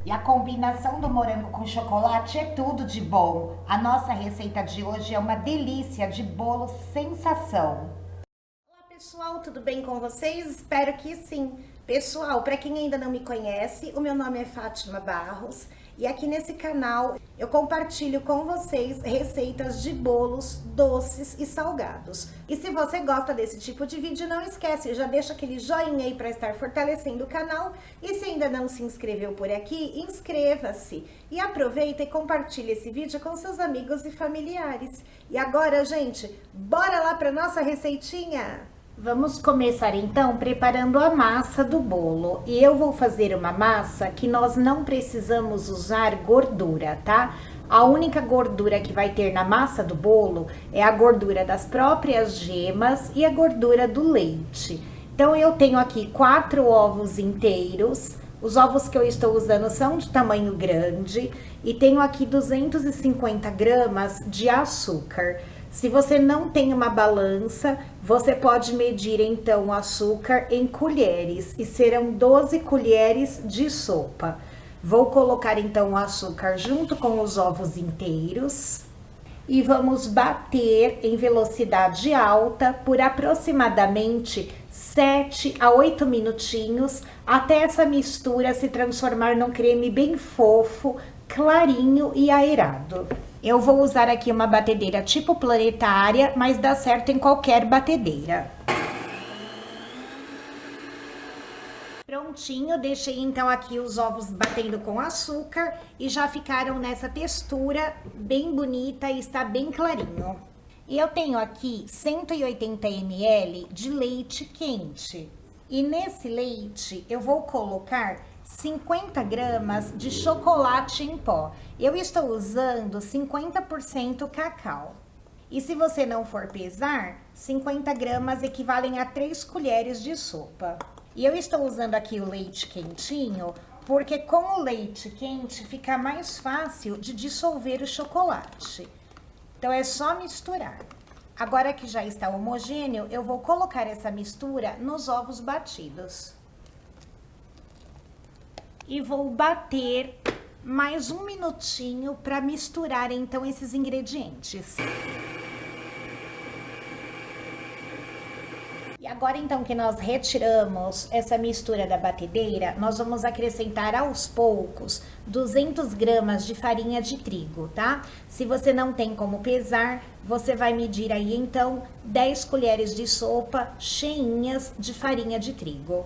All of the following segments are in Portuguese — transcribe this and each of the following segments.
E a combinação do morango com chocolate é tudo de bom. A nossa receita de hoje é uma delícia de bolo sensação. Olá pessoal, tudo bem com vocês? Espero que sim. Pessoal, para quem ainda não me conhece, o meu nome é Fátima Barros e aqui nesse canal eu compartilho com vocês receitas de bolos doces e salgados. E se você gosta desse tipo de vídeo, não esquece, já deixa aquele joinha aí para estar fortalecendo o canal. E se ainda não se inscreveu por aqui, inscreva-se e aproveita e compartilhe esse vídeo com seus amigos e familiares. E agora, gente, bora lá para nossa receitinha? Vamos começar então preparando a massa do bolo. E eu vou fazer uma massa que nós não precisamos usar gordura, tá? A única gordura que vai ter na massa do bolo é a gordura das próprias gemas e a gordura do leite. Então eu tenho aqui 4 ovos inteiros. Os ovos que eu estou usando são de tamanho grande e tenho aqui 250 gramas de açúcar. Se você não tem uma balança, você pode medir então o açúcar em colheres e serão 12 colheres de sopa. Vou colocar então o açúcar junto com os ovos inteiros e vamos bater em velocidade alta por aproximadamente 7 a 8 minutinhos até essa mistura se transformar num creme bem fofo, clarinho e aerado. Eu vou usar aqui uma batedeira tipo planetária, mas dá certo em qualquer batedeira. Prontinho, deixei então aqui os ovos batendo com açúcar e já ficaram nessa textura bem bonita e está bem clarinho. E eu tenho aqui 180 ml de leite quente. E nesse leite eu vou colocar 50 gramas de chocolate em pó. Eu estou usando 50% cacau. E se você não for pesar, 50 gramas equivalem a 3 colheres de sopa. E eu estou usando aqui o leite quentinho, porque com o leite quente fica mais fácil de dissolver o chocolate. Então é só misturar. Agora que já está homogêneo, eu vou colocar essa mistura nos ovos batidos. E vou bater mais um minutinho para misturar então esses ingredientes. E agora então que nós retiramos essa mistura da batedeira, nós vamos acrescentar aos poucos 200 gramas de farinha de trigo, tá? Se você não tem como pesar, você vai medir aí então 10 colheres de sopa cheinhas de farinha de trigo.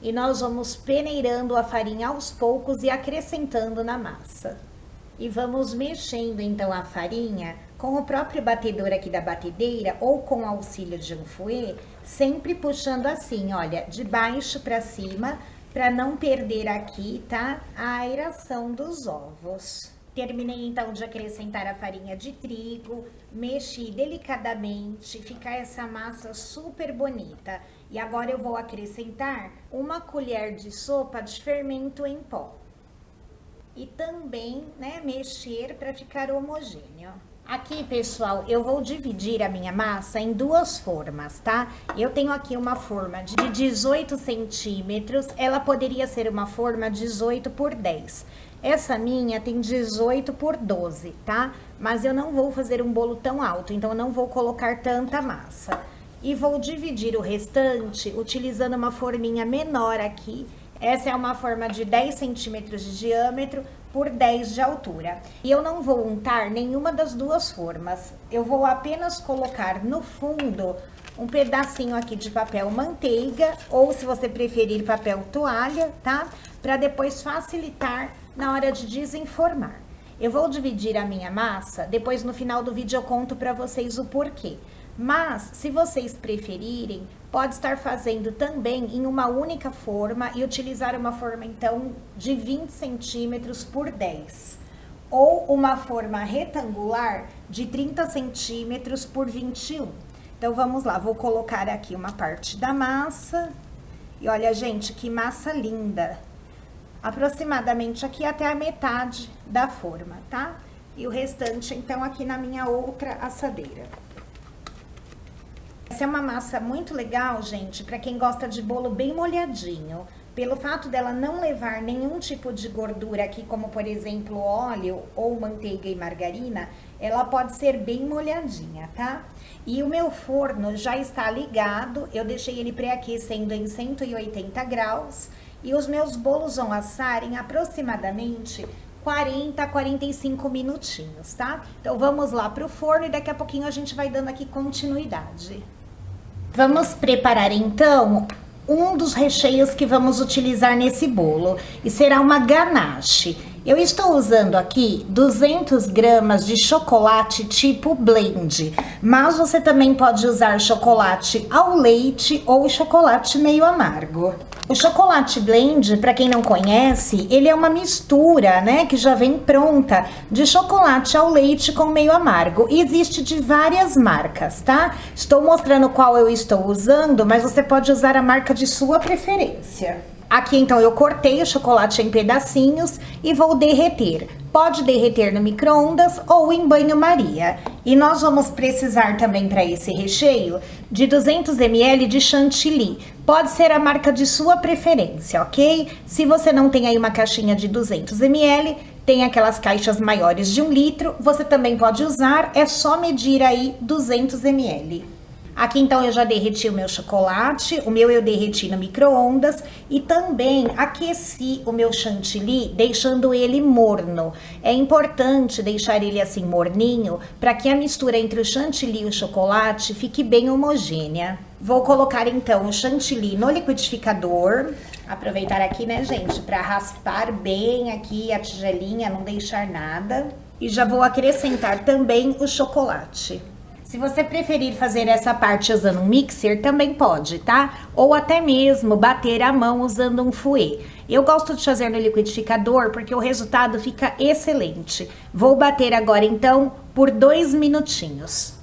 E nós vamos peneirando a farinha aos poucos e acrescentando na massa. E vamos mexendo então a farinha com o próprio batedor aqui da batedeira ou com auxílio de um fouet, sempre puxando assim, olha, de baixo para cima, para não perder aqui, tá? A aeração dos ovos. Terminei então de acrescentar a farinha de trigo, mexi delicadamente, fica essa massa super bonita. E agora eu vou acrescentar 1 colher de sopa de fermento em pó. E também, né, mexer para ficar homogêneo. Aqui, pessoal, eu vou dividir a minha massa em 2 formas, tá? Eu tenho aqui uma forma de 18 centímetros, ela poderia ser uma forma 18 por 10. Essa minha tem 18 por 12, tá? Mas eu não vou fazer um bolo tão alto, então eu não vou colocar tanta massa. E vou dividir o restante utilizando uma forminha menor aqui. Essa é uma forma de 10 centímetros de diâmetro por 10 de altura. E eu não vou untar nenhuma das 2 formas. Eu vou apenas colocar no fundo um pedacinho aqui de papel manteiga, ou se você preferir papel toalha, tá? Para depois facilitar na hora de desenformar. Eu vou dividir a minha massa, depois no final do vídeo eu conto para vocês o porquê. Mas, se vocês preferirem, pode estar fazendo também em uma única forma e utilizar uma forma, então, de 20 centímetros por 10. Ou uma forma retangular de 30 centímetros por 21. Então, vamos lá, vou colocar aqui uma parte da massa. E olha, gente, que massa linda! Aproximadamente aqui até a metade da forma, tá? E o restante, então, aqui na minha outra assadeira. Essa é uma massa muito legal, gente, para quem gosta de bolo bem molhadinho. Pelo fato dela não levar nenhum tipo de gordura aqui, como por exemplo óleo ou manteiga e margarina, ela pode ser bem molhadinha, tá? E o meu forno já está ligado, eu deixei ele pré-aquecendo em 180 graus e os meus bolos vão assar em aproximadamente 40 a 45 minutinhos, tá? Então vamos lá pro forno e daqui a pouquinho a gente vai dando aqui continuidade. Vamos preparar então um dos recheios que vamos utilizar nesse bolo e será uma ganache. Eu estou usando aqui 200 gramas de chocolate tipo blend, mas você também pode usar chocolate ao leite ou chocolate meio amargo. O chocolate blend, para quem não conhece, ele é uma mistura, né, que já vem pronta de chocolate ao leite com meio amargo. E existe de várias marcas, tá? Estou mostrando qual eu estou usando, mas você pode usar a marca de sua preferência. Aqui então eu cortei o chocolate em pedacinhos e vou derreter. Pode derreter no micro-ondas ou em banho-maria. E nós vamos precisar também para esse recheio de 200 ml de chantilly. Pode ser a marca de sua preferência, ok? Se você não tem aí uma caixinha de 200 ml, tem aquelas caixas maiores de 1 litro, você também pode usar, é só medir aí 200 ml. Aqui então eu já derreti o meu chocolate, o meu eu derreti no micro-ondas e também aqueci o meu chantilly, deixando ele morno. É importante deixar ele assim morninho, para que a mistura entre o chantilly e o chocolate fique bem homogênea. Vou colocar então o chantilly no liquidificador. Aproveitar aqui, né, gente, para raspar bem aqui a tigelinha, não deixar nada. E já vou acrescentar também o chocolate. Se você preferir fazer essa parte usando um mixer, também pode, tá? Ou até mesmo bater a mão usando um fouet. Eu gosto de fazer no liquidificador porque o resultado fica excelente. Vou bater agora então por 2 minutinhos.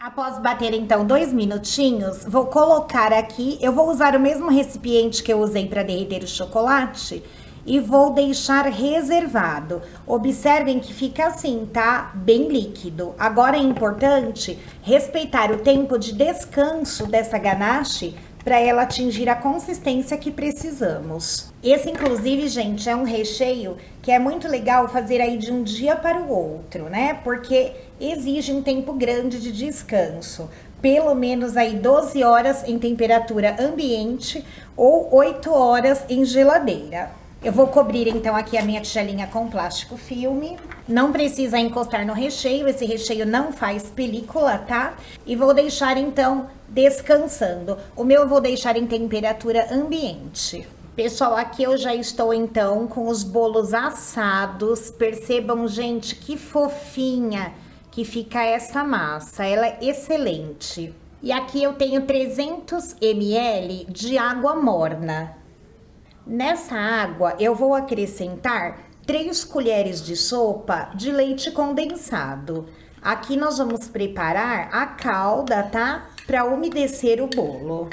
Após bater então 2 minutinhos, vou colocar aqui, eu vou usar o mesmo recipiente que eu usei para derreter o chocolate e vou deixar reservado. Observem que fica assim, tá? Bem líquido. Agora é importante respeitar o tempo de descanso dessa ganache para ela atingir a consistência que precisamos. Esse, inclusive, gente, é um recheio que é muito legal fazer aí de um dia para o outro, né? Porque exige um tempo grande de descanso. Pelo menos aí 12 horas em temperatura ambiente ou 8 horas em geladeira. Eu vou cobrir então aqui a minha tigelinha com plástico filme. Não precisa encostar no recheio, esse recheio não faz película, tá? E vou deixar então descansando. O meu eu vou deixar em temperatura ambiente. Pessoal, aqui eu já estou então com os bolos assados. Percebam, gente, que fofinha que fica essa massa. Ela é excelente. E aqui eu tenho 300 ml de água morna. Nessa água, eu vou acrescentar 3 colheres de sopa de leite condensado. Aqui nós vamos preparar a calda, tá? Para umedecer o bolo.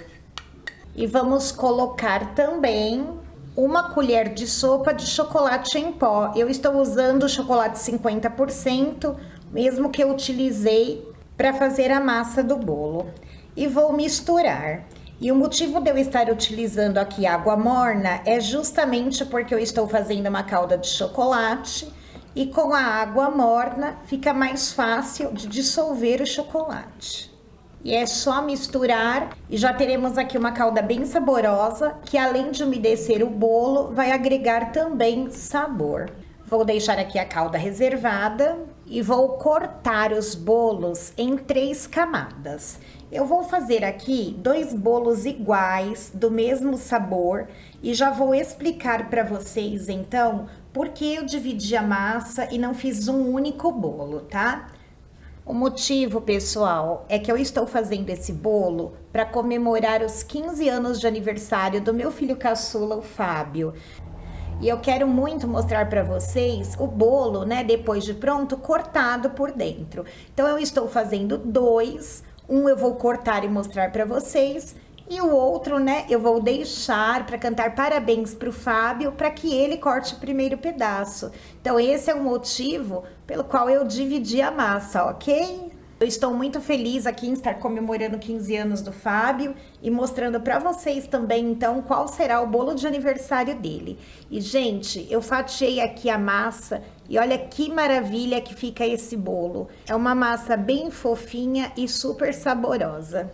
E vamos colocar também 1 colher de sopa de chocolate em pó. Eu estou usando chocolate 50%, mesmo que eu utilizei para fazer a massa do bolo. E vou misturar. E o motivo de eu estar utilizando aqui água morna é justamente porque eu estou fazendo uma calda de chocolate e com a água morna fica mais fácil de dissolver o chocolate. E é só misturar e já teremos aqui uma calda bem saborosa que, além de umedecer o bolo, vai agregar também sabor. Vou deixar aqui a calda reservada e vou cortar os bolos em 3 camadas. Eu vou fazer aqui 2 bolos iguais, do mesmo sabor, e já vou explicar para vocês, então, por que eu dividi a massa e não fiz um único bolo, tá? O motivo, pessoal, é que eu estou fazendo esse bolo para comemorar os 15 anos de aniversário do meu filho caçula, o Fábio. E eu quero muito mostrar para vocês o bolo, né, depois de pronto, cortado por dentro. Então, eu estou fazendo 2. Um eu vou cortar e mostrar para vocês. E o outro, né, eu vou deixar para cantar parabéns pro Fábio, para que ele corte o primeiro pedaço. Então, esse é o motivo pelo qual eu dividi a massa, ok? Eu estou muito feliz aqui em estar comemorando 15 anos do Fábio e mostrando para vocês também, então, qual será o bolo de aniversário dele. E, gente, eu fatiei aqui a massa e olha que maravilha que fica esse bolo. É uma massa bem fofinha e super saborosa.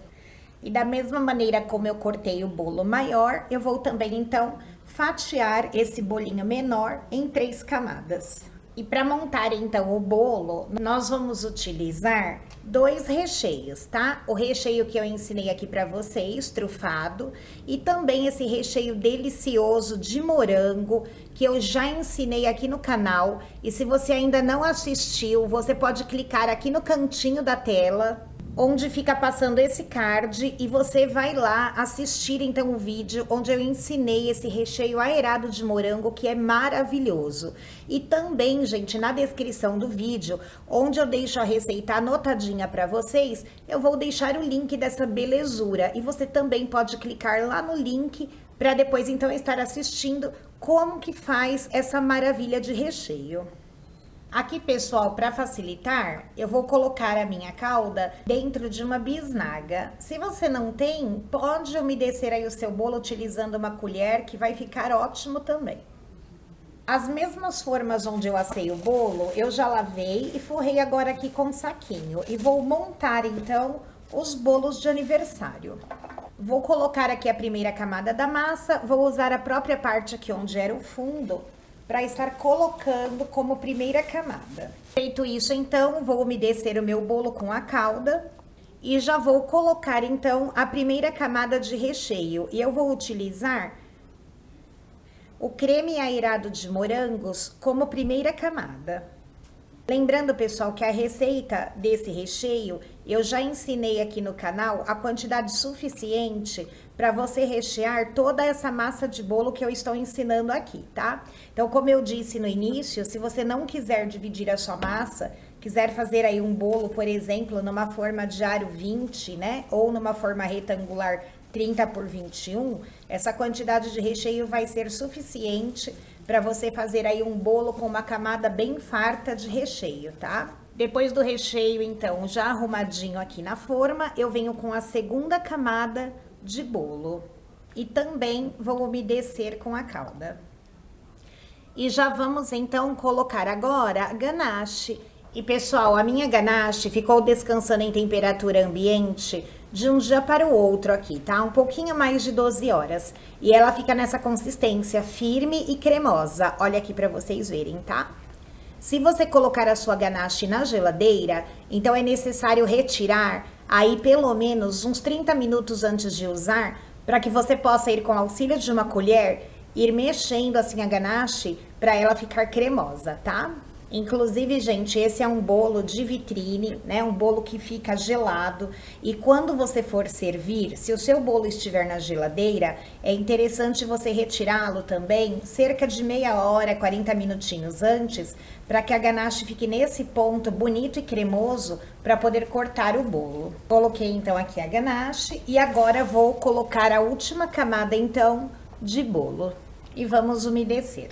E da mesma maneira como eu cortei o bolo maior, eu vou também, então, fatiar esse bolinho menor em 3 camadas. E para montar então o bolo, nós vamos utilizar 2 recheios, tá? O recheio que eu ensinei aqui para vocês, trufado, e também esse recheio delicioso de morango que eu já ensinei aqui no canal. E se você ainda não assistiu, você pode clicar aqui no cantinho da tela, onde fica passando esse card, e você vai lá assistir então o vídeo onde eu ensinei esse recheio aerado de morango, que é maravilhoso. E também, gente, na descrição do vídeo, onde eu deixo a receita anotadinha para vocês, eu vou deixar o link dessa belezura, e você também pode clicar lá no link para depois então estar assistindo como que faz essa maravilha de recheio. Aqui, pessoal, para facilitar, eu vou colocar a minha calda dentro de uma bisnaga. Se você não tem, pode umedecer aí o seu bolo utilizando uma colher, que vai ficar ótimo também. As mesmas formas onde eu assei o bolo, eu já lavei e forrei agora aqui com saquinho. E vou montar, então, os bolos de aniversário. Vou colocar aqui a primeira camada da massa, vou usar a própria parte aqui onde era o fundo, para estar colocando como primeira camada. Feito isso, então, vou umedecer o meu bolo com a calda e já vou colocar, então, a primeira camada de recheio. E eu vou utilizar o creme aerado de morangos como primeira camada. Lembrando, pessoal, que a receita desse recheio eu já ensinei aqui no canal a quantidade suficiente para você rechear toda essa massa de bolo que eu estou ensinando aqui, tá? Então, como eu disse no início, se você não quiser dividir a sua massa, quiser fazer aí um bolo, por exemplo, numa forma de aro 20, né? Ou numa forma retangular 30 por 21, essa quantidade de recheio vai ser suficiente para você fazer aí um bolo com uma camada bem farta de recheio, tá? Depois do recheio, então, já arrumadinho aqui na forma, eu venho com a segunda camada de bolo. E também vou umedecer com a calda. E já vamos, então, colocar agora a ganache. E, pessoal, a minha ganache ficou descansando em temperatura ambiente de um dia para o outro aqui, tá? Um pouquinho mais de 12 horas. E ela fica nessa consistência firme e cremosa. Olha aqui para vocês verem, tá? Se você colocar a sua ganache na geladeira, então é necessário retirar aí pelo menos uns 30 minutos antes de usar, para que você possa ir com auxílio de uma colher, ir mexendo assim a ganache para ela ficar cremosa, tá? Inclusive, gente, esse é um bolo de vitrine, né? Um bolo que fica gelado. E quando você for servir, se o seu bolo estiver na geladeira, é interessante você retirá-lo também cerca de meia hora, 40 minutinhos antes, para que a ganache fique nesse ponto bonito e cremoso para poder cortar o bolo. Coloquei então aqui a ganache e agora vou colocar a última camada então de bolo e vamos umedecer.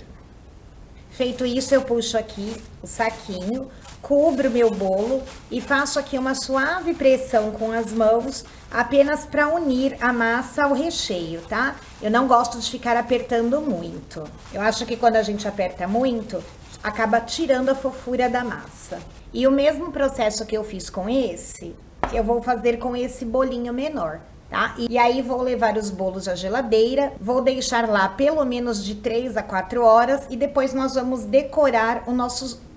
Feito isso, eu puxo aqui o saquinho, cubro meu bolo e faço aqui uma suave pressão com as mãos, apenas para unir a massa ao recheio, tá? Eu não gosto de ficar apertando muito. Eu acho que quando a gente aperta muito, acaba tirando a fofura da massa. E o mesmo processo que eu fiz com esse, eu vou fazer com esse bolinho menor. Tá? E aí vou levar os bolos à geladeira, vou deixar lá pelo menos de 3 a 4 horas e depois nós vamos decorar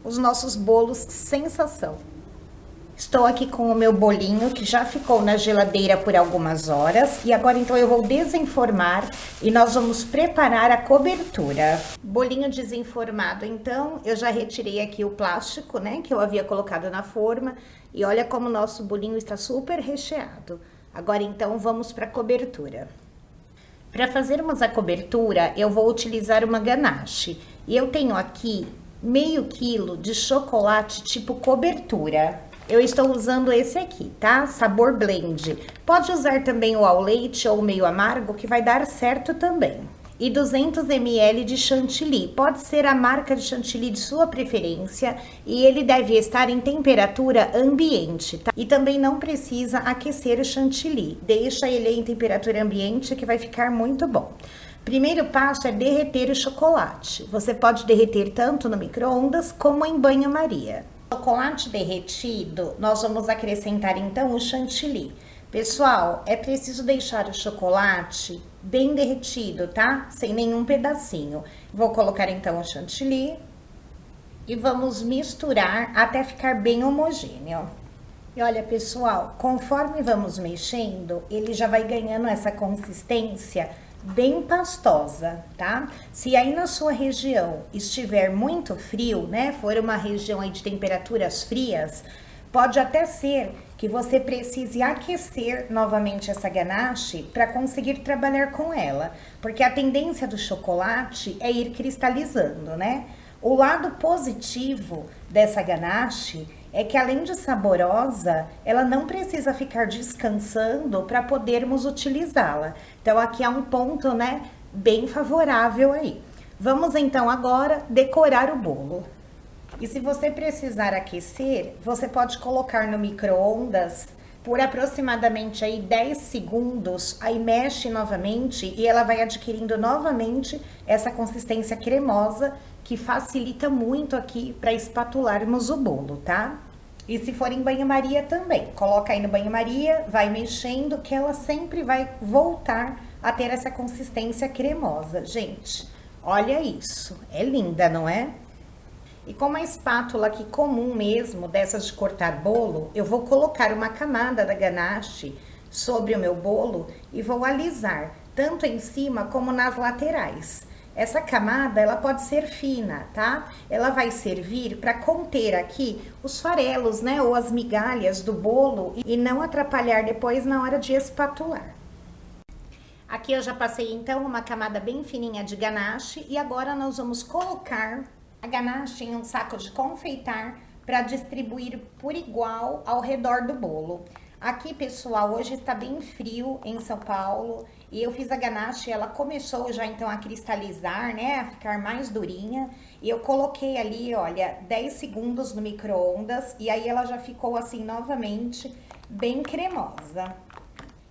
os nossos bolos sensação. Estou aqui com o meu bolinho que já ficou na geladeira por algumas horas e agora então eu vou desenformar e nós vamos preparar a cobertura. Bolinho desenformado, então eu já retirei aqui o plástico, né, que eu havia colocado na forma e olha como o nosso bolinho está super recheado. Agora, então, vamos para a cobertura. Para fazermos a cobertura, eu vou utilizar uma ganache. E eu tenho aqui meio quilo de chocolate tipo cobertura. Eu estou usando esse aqui, tá? Sabor blend. Pode usar também o ao leite ou meio amargo, que vai dar certo também. e 200 ml de chantilly. Pode ser a marca de chantilly de sua preferência e ele deve estar em temperatura ambiente, tá? E também não precisa aquecer o chantilly. Deixa ele em temperatura ambiente que vai ficar muito bom. Primeiro passo é derreter o chocolate. Você pode derreter tanto no micro-ondas como em banho-maria. Chocolate derretido, nós vamos acrescentar então o chantilly. Pessoal, é preciso deixar o chocolate bem derretido, tá? Sem nenhum pedacinho. Vou colocar então o chantilly e vamos misturar até ficar bem homogêneo. E olha, pessoal, conforme vamos mexendo, ele já vai ganhando essa consistência bem pastosa, tá? Se aí na sua região estiver muito frio, né, for uma região aí de temperaturas frias, pode até ser que você precise aquecer novamente essa ganache para conseguir trabalhar com ela, porque a tendência do chocolate é ir cristalizando, né? O lado positivo dessa ganache é que além de saborosa, ela não precisa ficar descansando para podermos utilizá-la. Então aqui há um ponto, né, bem favorável aí. Vamos então agora decorar o bolo. E se você precisar aquecer, você pode colocar no micro-ondas por aproximadamente aí 10 segundos, aí mexe novamente e ela vai adquirindo novamente essa consistência cremosa que facilita muito aqui para espatularmos o bolo, tá? E se for em banho-maria também, coloca aí no banho-maria, vai mexendo que ela sempre vai voltar a ter essa consistência cremosa. Gente, olha isso, é linda, não é? E com uma espátula aqui comum mesmo, dessas de cortar bolo, eu vou colocar uma camada da ganache sobre o meu bolo e vou alisar, tanto em cima como nas laterais. Essa camada, ela pode ser fina, tá? Ela vai servir para conter aqui os farelos, né, ou as migalhas do bolo e não atrapalhar depois na hora de espatular. Aqui eu já passei então uma camada bem fininha de ganache e agora nós vamos colocar a ganache em um saco de confeitar para distribuir por igual ao redor do bolo. Aqui, pessoal, hoje está bem frio em São Paulo e eu fiz a ganache, ela começou já então a cristalizar, né, a ficar mais durinha. E eu coloquei ali, olha, 10 segundos no micro-ondas e aí ela já ficou assim novamente bem cremosa.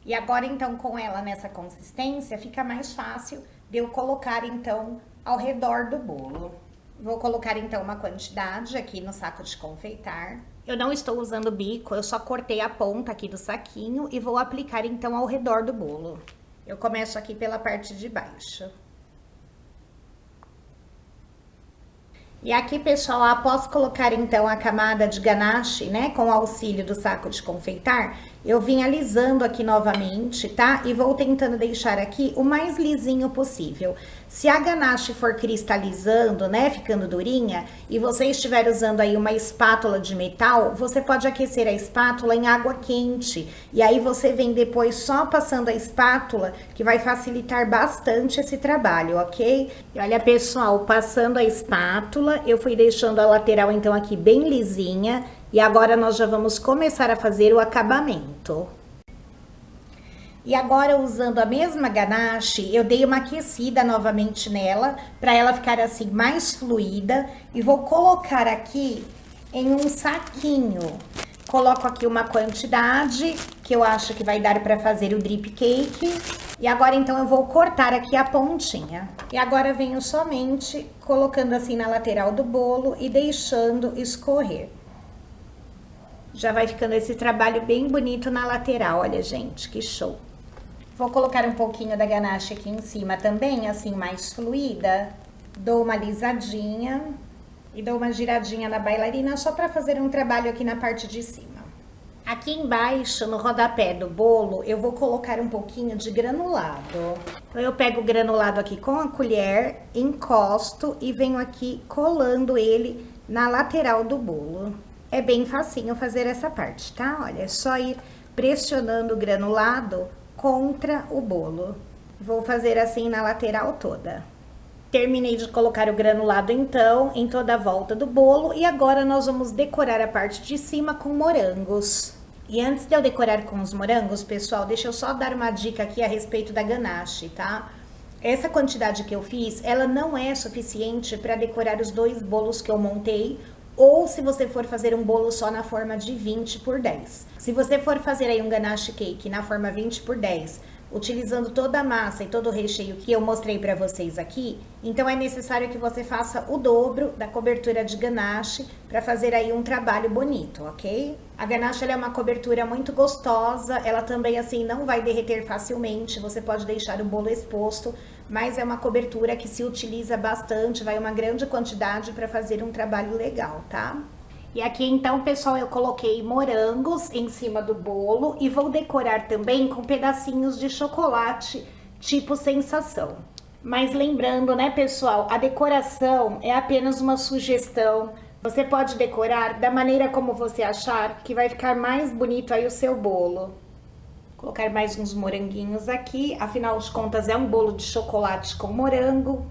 E agora então com ela nessa consistência fica mais fácil de eu colocar então ao redor do bolo. Vou colocar então uma quantidade aqui no saco de confeitar. Eu não estou usando bico, eu só cortei a ponta aqui do saquinho e vou aplicar então ao redor do bolo. Eu começo aqui pela parte de baixo. E aqui, pessoal, após colocar então a camada de ganache, né, com o auxílio do saco de confeitar, eu vim alisando aqui novamente, tá? E vou tentando deixar aqui o mais lisinho possível. Se a ganache for cristalizando, né, ficando durinha, e você estiver usando aí uma espátula de metal, você pode aquecer a espátula em água quente. E aí você vem depois só passando a espátula, que vai facilitar bastante esse trabalho, ok? E olha, pessoal, passando a espátula, eu fui deixando a lateral então aqui bem lisinha. E agora nós já vamos começar a fazer o acabamento. E agora, usando a mesma ganache, eu dei uma aquecida novamente nela, para ela ficar assim mais fluida. E vou colocar aqui em um saquinho. Coloco aqui uma quantidade, que eu acho que vai dar para fazer o drip cake. E agora, então, eu vou cortar aqui a pontinha. E agora, venho somente colocando assim na lateral do bolo e deixando escorrer. Já vai ficando esse trabalho bem bonito na lateral, olha, gente, que show. Vou colocar um pouquinho da ganache aqui em cima também, assim, mais fluida. Dou uma alisadinha e dou uma giradinha na bailarina só para fazer um trabalho aqui na parte de cima. Aqui embaixo, no rodapé do bolo, eu vou colocar um pouquinho de granulado. Então, eu pego o granulado aqui com a colher, encosto e venho aqui colando ele na lateral do bolo. É bem facinho fazer essa parte, tá? Olha, é só ir pressionando o granulado contra o bolo. Vou fazer assim na lateral toda. Terminei de colocar o granulado, então, em toda a volta do bolo. E agora nós vamos decorar a parte de cima com morangos. E antes de eu decorar com os morangos, pessoal, deixa eu só dar uma dica aqui a respeito da ganache, tá? Essa quantidade que eu fiz, ela não é suficiente para decorar os 2 bolos que eu montei, ou se você for fazer um bolo só na forma de 20 por 10. Se você for fazer aí um ganache cake na forma 20 por 10, utilizando toda a massa e todo o recheio que eu mostrei para vocês aqui, então é necessário que você faça o dobro da cobertura de ganache para fazer aí um trabalho bonito, ok? A ganache ela é uma cobertura muito gostosa, ela também assim não vai derreter facilmente, você pode deixar o bolo exposto, mas é uma cobertura que se utiliza bastante, vai uma grande quantidade para fazer um trabalho legal, tá? E aqui então, pessoal, eu coloquei morangos em cima do bolo e vou decorar também com pedacinhos de chocolate, tipo sensação. Mas lembrando, né, pessoal, a decoração é apenas uma sugestão. Você pode decorar da maneira como você achar que vai ficar mais bonito aí o seu bolo. Vou colocar mais uns moranguinhos aqui, afinal de contas é um bolo de chocolate com morango.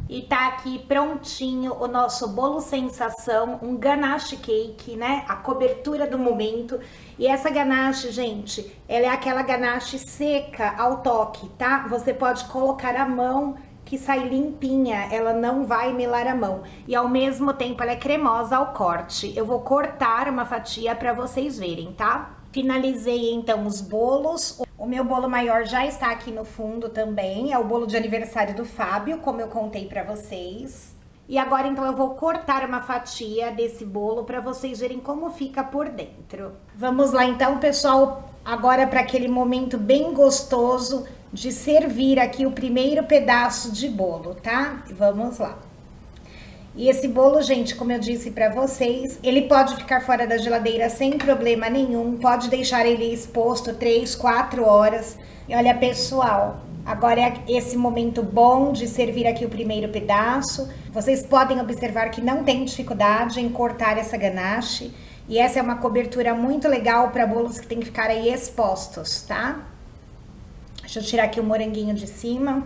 E tá aqui prontinho o nosso bolo sensação, um ganache cake, né? A cobertura do momento. E essa ganache, gente, ela é aquela ganache seca ao toque, tá? Você pode colocar a mão que sai limpinha, ela não vai melar a mão. E ao mesmo tempo ela é cremosa ao corte. Eu vou cortar uma fatia para vocês verem, tá? Finalizei então os bolos. O meu bolo maior já está aqui no fundo também, é o bolo de aniversário do Fábio, como eu contei pra vocês. E agora então eu vou cortar uma fatia desse bolo para vocês verem como fica por dentro. Vamos lá então, pessoal, agora para aquele momento bem gostoso de servir aqui o primeiro pedaço de bolo, tá? Vamos lá. E esse bolo, gente, como eu disse pra vocês, ele pode ficar fora da geladeira sem problema nenhum, pode deixar ele exposto 3, 4 horas. E olha, pessoal, agora é esse momento bom de servir aqui o primeiro pedaço. Vocês podem observar que não tem dificuldade em cortar essa ganache. E essa é uma cobertura muito legal para bolos que tem que ficar aí expostos, tá? Deixa eu tirar aqui o moranguinho de cima.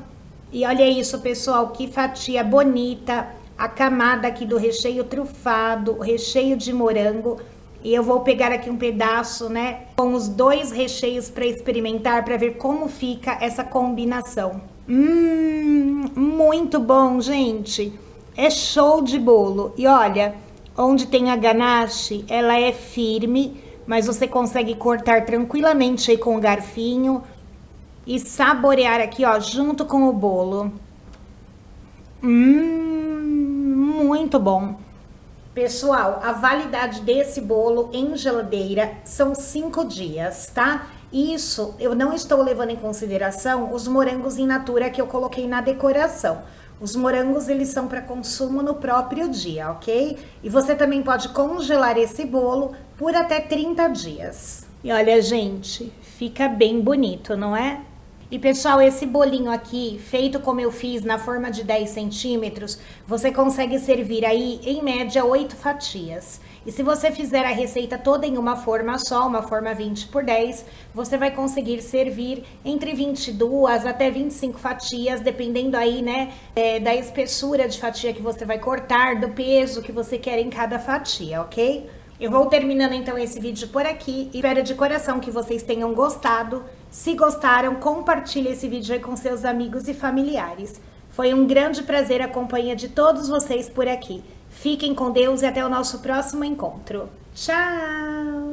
E olha isso, pessoal, que fatia bonita. A camada aqui do recheio trufado, o recheio de morango. E eu vou pegar aqui um pedaço, né, com os 2 recheios para experimentar, para ver como fica essa combinação. Muito bom, gente. É show de bolo. E olha, onde tem a ganache, ela é firme, mas você consegue cortar tranquilamente aí com o garfinho e saborear aqui, ó, junto com o bolo. Muito bom. Pessoal, a validade desse bolo em geladeira são 5 dias, tá? Isso, eu não estou levando em consideração os morangos in natura que eu coloquei na decoração. Os morangos, eles são para consumo no próprio dia, ok? E você também pode congelar esse bolo por até 30 dias. E olha, gente, fica bem bonito, não é? E pessoal, esse bolinho aqui, feito como eu fiz na forma de 10 centímetros, você consegue servir aí, em média, 8 fatias. E se você fizer a receita toda em uma forma só, uma forma 20 por 10, você vai conseguir servir entre 22 até 25 fatias, dependendo aí, né, da espessura de fatia que você vai cortar, do peso que você quer em cada fatia, ok? Eu vou terminando então esse vídeo por aqui. Espero de coração que vocês tenham gostado. Se gostaram, compartilhe esse vídeo aí com seus amigos e familiares. Foi um grande prazer a companhia de todos vocês por aqui. Fiquem com Deus e até o nosso próximo encontro. Tchau!